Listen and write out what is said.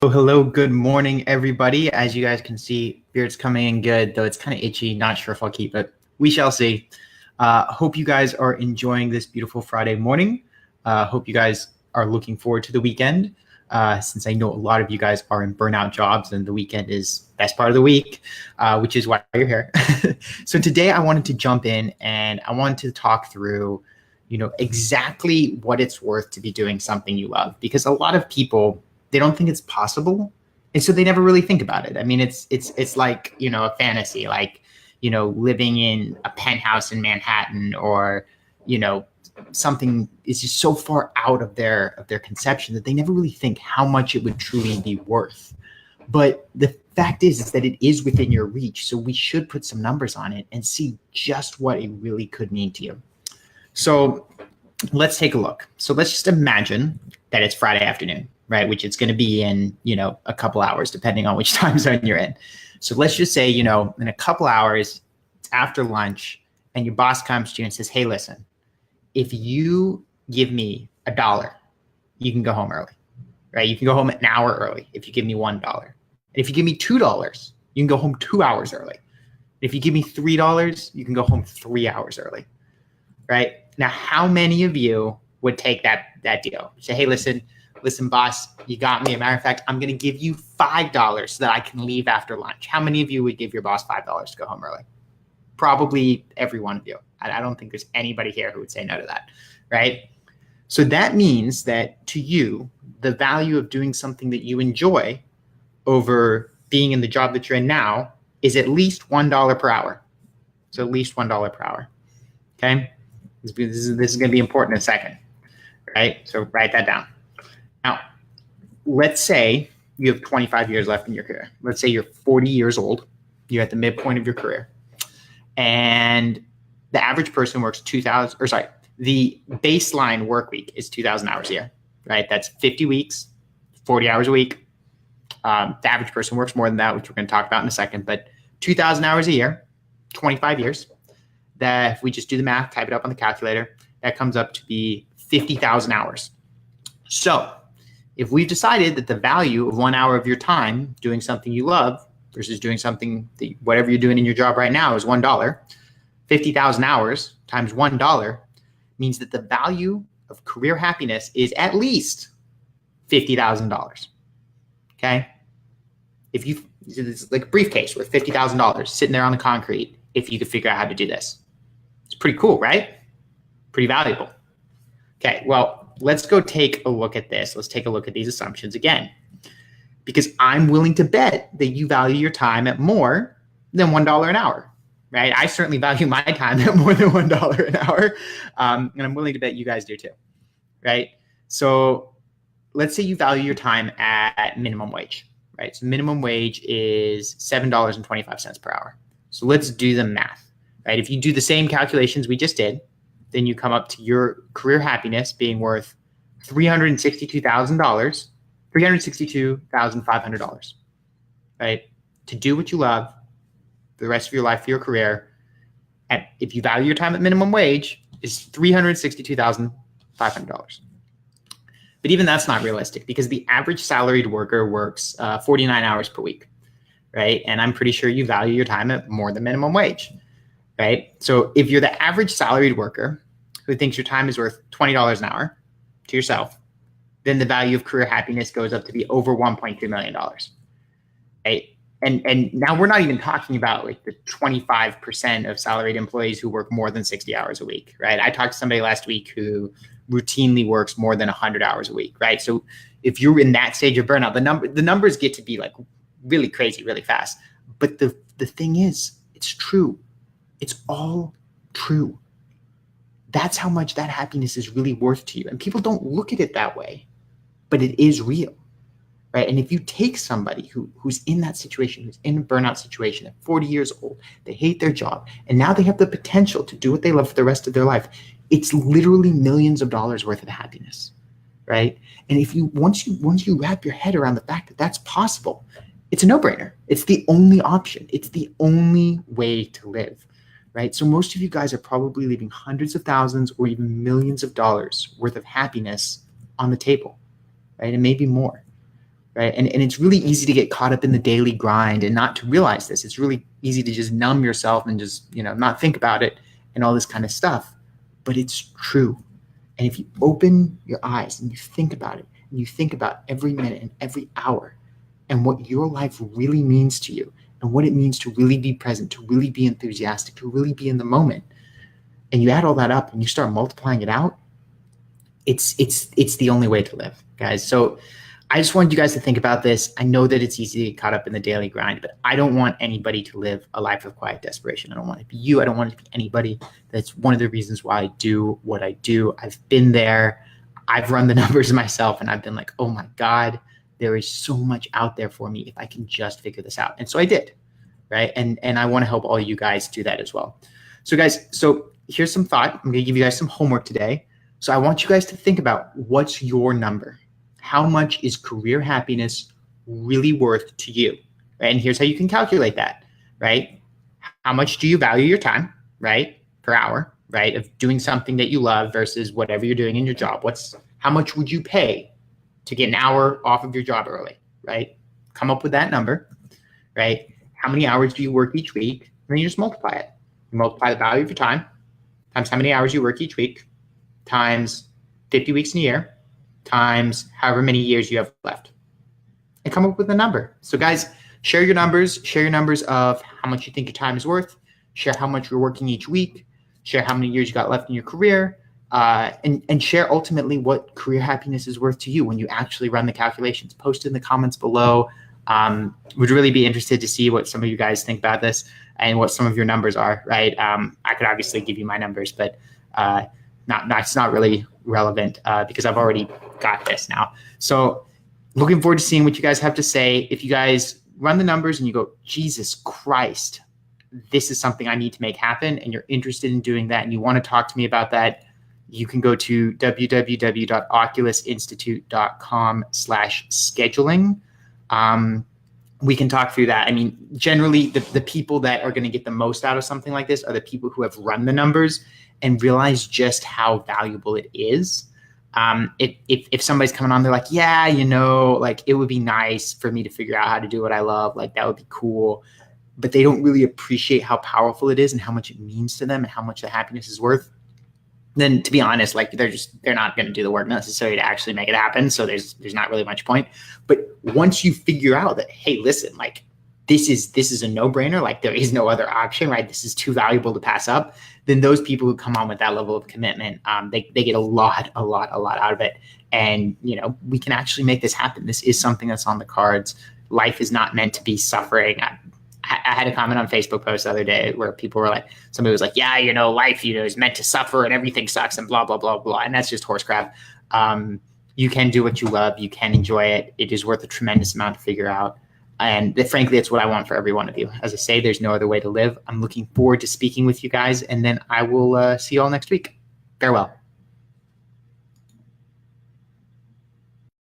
Oh, hello, good morning, everybody. As you guys can see, beard's coming in good, though it's kind of itchy. Not sure if I'll keep it. We shall see. Hope you guys are enjoying this beautiful Friday morning. Hope you guys are looking forward to the weekend, since I know a lot of you guys are in burnout jobs and the weekend is best part of the week, which is why you're here. So today I wanted to jump in and I wanted to talk through, exactly what it's worth to be doing something you love, because a lot of people, they don't think it's possible, and so they never really think about it. I mean, it's like, a fantasy, like, living in a penthouse in Manhattan, or you know something is just so far out of their conception that they never really think how much it would truly be worth. But the fact is that it is within your reach, so we should put some numbers on it and see just what it really could mean to you. So let's take a look. So let's just imagine that it's Friday afternoon, right? Which it's going to be in, a couple hours, depending on which time zone you're in. So let's just say, in a couple hours, it's after lunch, and your boss comes to you and says, hey, listen, if you give me $1, you can go home early, right? You can go home an hour early if you give me $1. And if you give me $2, you can go home 2 hours early. If you give me $3, you can go home 3 hours early, right? Now, how many of you would take that deal? Say, hey, listen, boss, you got me. As a matter of fact, I'm going to give you $5 so that I can leave after lunch. How many of you would give your boss $5 to go home early? Probably every one of you. I don't think there's anybody here who would say no to that, right? So that means that to you, the value of doing something that you enjoy over being in the job that you're in now is at least $1 per hour. So at least $1 per hour, okay? This is going to be important in a second, right? So write that down. Now, let's say you have 25 years left in your career. Let's say you're 40 years old. You're at the midpoint of your career. And the average person works the baseline work week is 2,000 hours a year, right? That's 50 weeks, 40 hours a week. The average person works more than that, which we're going to talk about in a second, but 2,000 hours a year, 25 years. That if we just do the math, type it up on the calculator, that comes up to be 50,000 hours. So if we've decided that the value of 1 hour of your time doing something you love versus doing something that whatever you're doing in your job right now is $1, 50,000 hours times $1 means that the value of career happiness is at least $50,000. Okay? It's like a briefcase worth $50,000 sitting there on the concrete if you could figure out how to do this. It's pretty cool, right? Pretty valuable. Okay, well, let's go take a look at this. Let's take a look at these assumptions again, because I'm willing to bet that you value your time at more than $1 an hour, right? I certainly value my time at more than $1 an hour, and I'm willing to bet you guys do too, right? So let's say you value your time at minimum wage, right? So minimum wage is $7.25 per hour. So let's do the math, right? If you do the same calculations we just did, then you come up to your career happiness being worth $362,000, $362,500, right? To do what you love for the rest of your life, for your career, and if you value your time at minimum wage, is $362,500. But even that's not realistic, because the average salaried worker works 49 hours per week, right? And I'm pretty sure you value your time at more than minimum wage, right? So if you're the average salaried worker who thinks your time is worth $20 an hour to yourself, then the value of career happiness goes up to be over $1.3 million, right? And now we're not even talking about like the 25% of salaried employees who work more than 60 hours a week, right? I talked to somebody last week who routinely works more than 100 hours a week, right? So if you're in that stage of burnout, the numbers get to be like really crazy, really fast. But the thing is, it's true. It's all true. That's how much that happiness is really worth to you. And people don't look at it that way, but it is real, right? And if you take somebody who's in that situation, who's in a burnout situation at 40 years old, they hate their job, and now they have the potential to do what they love for the rest of their life, it's literally millions of dollars worth of happiness, right? And if you once you wrap your head around the fact that that's possible, it's a no-brainer. It's the only option. It's the only way to live, right? So most of you guys are probably leaving hundreds of thousands or even millions of dollars worth of happiness on the table, right? And maybe more, right? And it's really easy to get caught up in the daily grind and not to realize this. It's really easy to just numb yourself and just, not think about it and all this kind of stuff. But it's true. And if you open your eyes and you think about it, and you think about every minute and every hour and what your life really means to you and what it means to really be present, to really be enthusiastic, to really be in the moment, and you add all that up and you start multiplying it out, it's the only way to live, guys. So I just wanted you guys to think about this. I know that it's easy to get caught up in the daily grind, but I don't want anybody to live a life of quiet desperation. I don't want it to be you. I don't want it to be anybody. That's one of the reasons why I do what I do. I've been there. I've run the numbers myself, and I've been like, oh my God, there is so much out there for me if I can just figure this out. And so I did, right? And I want to help all you guys do that as well. So guys, here's some thought. I'm going to give you guys some homework today. So I want you guys to think about, what's your number? How much is career happiness really worth to you? Right? And here's how you can calculate that, right? How much do you value your time, right? Per hour, right? Of doing something that you love versus whatever you're doing in your job. How much would you pay to get an hour off of your job early, right? Come up with that number, right? How many hours do you work each week? And then you just multiply it. You multiply the value of your time times how many hours you work each week times 50 weeks in a year times however many years you have left, and come up with a number. So guys, share your numbers of how much you think your time is worth, share how much you're working each week, share how many years you got left in your career, and share ultimately what career happiness is worth to you when you actually run the calculations. Post in the comments below. Would really be interested to see what some of you guys think about this and what some of your numbers are, right? I could obviously give you my numbers, but it's not really relevant because I've already got this now. So looking forward to seeing what you guys have to say. If you guys run the numbers and you go, Jesus Christ, this is something I need to make happen, and you're interested in doing that and you want to talk to me about that, you can go to www.oculusinstitute.com/scheduling. We can talk through that. I mean, generally the people that are going to get the most out of something like this are the people who have run the numbers and realize just how valuable it is. If somebody's coming on, they're like, yeah, like it would be nice for me to figure out how to do what I love. Like that would be cool. But they don't really appreciate how powerful it is and how much it means to them and how much the happiness is worth. Then to be honest, like they're not going to do the work necessary to actually make it happen. So there's not really much point. But once you figure out that, hey, listen, like this is a no-brainer, like there is no other option, right? This is too valuable to pass up. Then those people who come on with that level of commitment, they get a lot out of it. And, we can actually make this happen. This is something that's on the cards. Life is not meant to be suffering. I had a comment on Facebook post the other day where people were like, somebody was like, yeah, life, is meant to suffer and everything sucks and blah, blah, blah, blah. And that's just horse crap. You can do what you love. You can enjoy it. It is worth a tremendous amount to figure out. And frankly, it's what I want for every one of you. As I say, there's no other way to live. I'm looking forward to speaking with you guys, and then I will see you all next week. Farewell.